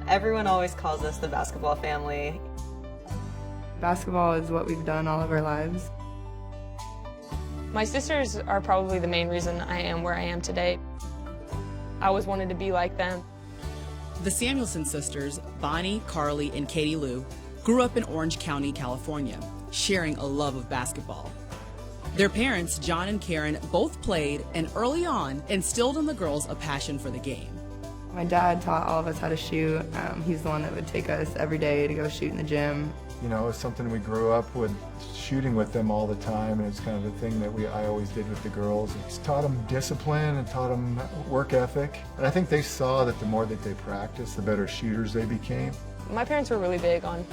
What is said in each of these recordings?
Everyone always calls us the basketball family. Basketball is what we've done all of our lives. My sisters are probably the main reason I am where I am today. I always wanted to be like them. The Samuelson sisters, Bonnie, Carly, and Katie Lou, grew up in Orange County, California, sharing a love of basketball. Their parents, John and Karen, both played and early on instilled in the girls a passion for the game. My dad taught all of us how to shoot. He's the one that would take us every day to go shoot in the gym. You know, it's something we grew up with, shooting with them all the time, and it's kind of the thing that I always did with the girls. It's taught them discipline and taught them work ethic. And I think they saw that the more that they practiced, the better shooters they became. My parents were really big on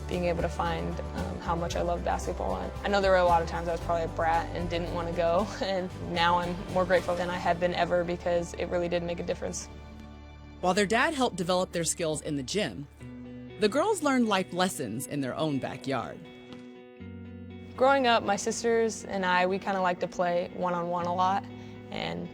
being able to find how much I love basketball. And I know there were a lot of times I was probably a brat and didn't want to go, and now I'm more grateful than I have been ever because it really did make a difference. While their dad helped develop their skills in the gym, the girls learned life lessons in their own backyard. Growing up, my sisters and I, we kind of liked to play one-on-one a lot, and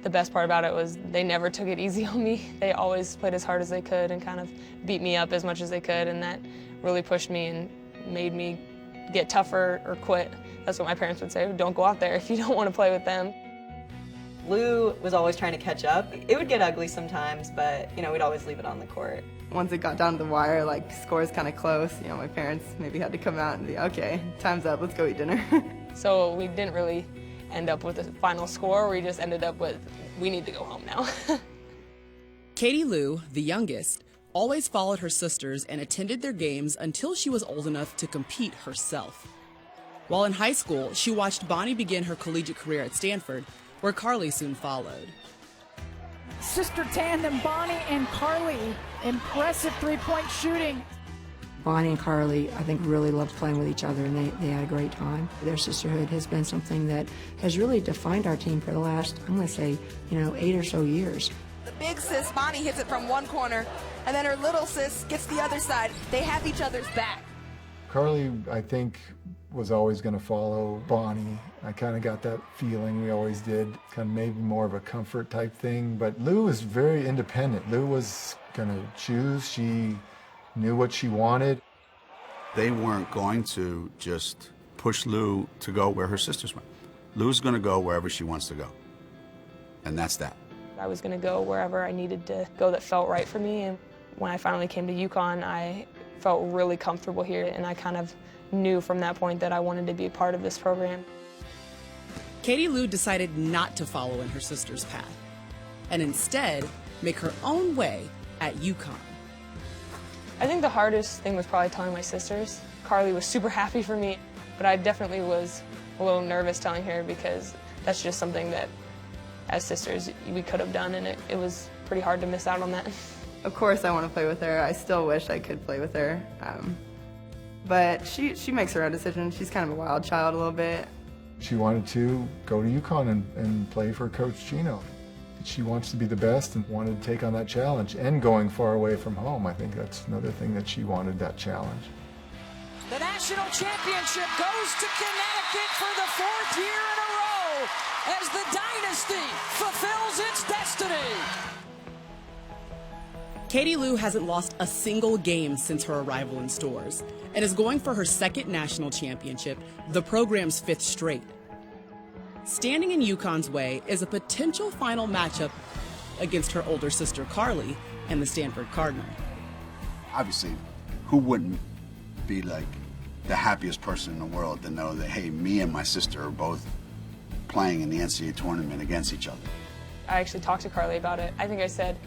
the best part about it was they never took it easy on me. They always played as hard as they could and kind of beat me up as much as they could, and that really pushed me and made me get tougher or quit. That's what my parents would say, don't go out there if you don't want to play with them. Lou was always trying to catch up. It would get ugly sometimes, but we'd always leave it on the court. Once it got down to the wire, like scores kind of close, my parents maybe had to come out and be, okay, time's up, let's go eat dinner. So we didn't really end up with a final score. We just ended up with, we need to go home now. Katie Lou, the youngest, always followed her sisters and attended their games until she was old enough to compete herself. While in high school, she watched Bonnie begin her collegiate career at Stanford, where Carly soon followed. Sister tandem, Bonnie and Carly, impressive three-point shooting. Bonnie and Carly, I think, really loved playing with each other, and they had a great time. Their sisterhood has been something that has really defined our team for the last, I'm going to say, 8 or so years. The big sis, Bonnie, hits it from one corner, and then her little sis gets the other side. They have each other's back. Carly, I think, was always going to follow Bonnie. I kind of got that feeling, we always did, kind of maybe more of a comfort type thing. But Lou was very independent. Lou was going to choose. She knew what she wanted. They weren't going to just push Lou to go where her sisters went. Lou's going to go wherever she wants to go, and that's that. I was going to go wherever I needed to go that felt right for me, and when I finally came to UConn, I felt really comfortable here, and I kind of knew from that point that I wanted to be a part of this program. Katie Lou decided not to follow in her sister's path, and instead make her own way at UConn. I think the hardest thing was probably telling my sisters. Carly was super happy for me, but I definitely was a little nervous telling her because that's just something that, as sisters, we could have done, and it was pretty hard to miss out on that. Of course I want to play with her. I still wish I could play with her. But she makes her own decisions. She's kind of a wild child a little bit. She wanted to go to UConn and play for Coach Gino. She wants to be the best and wanted to take on that challenge, and going far away from home. I think that's another thing that she wanted, that challenge. The national championship goes to Connecticut for the 4th year in a row as the dynasty fulfills its destiny. Katie Lou hasn't lost a single game since her arrival in Stores and is going for her 2nd national championship, the program's 5th straight. Standing in UConn's way is a potential final matchup against her older sister Carly and the Stanford Cardinal. Obviously, who wouldn't be like the happiest person in the world to know that, hey, me and my sister are both playing in the NCAA tournament against each other? I actually talked to Carly about it. I think I said,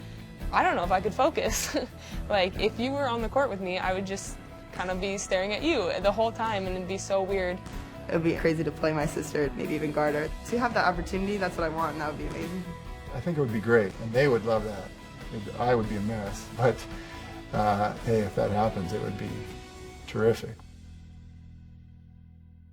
I don't know if I could focus. Like, if you were on the court with me, I would just kind of be staring at you the whole time, and it'd be so weird. It would be crazy to play my sister, maybe even guard her. To have that opportunity, that's what I want, and that would be amazing. I think it would be great, and they would love that. I would be a mess, but hey, if that happens, it would be terrific.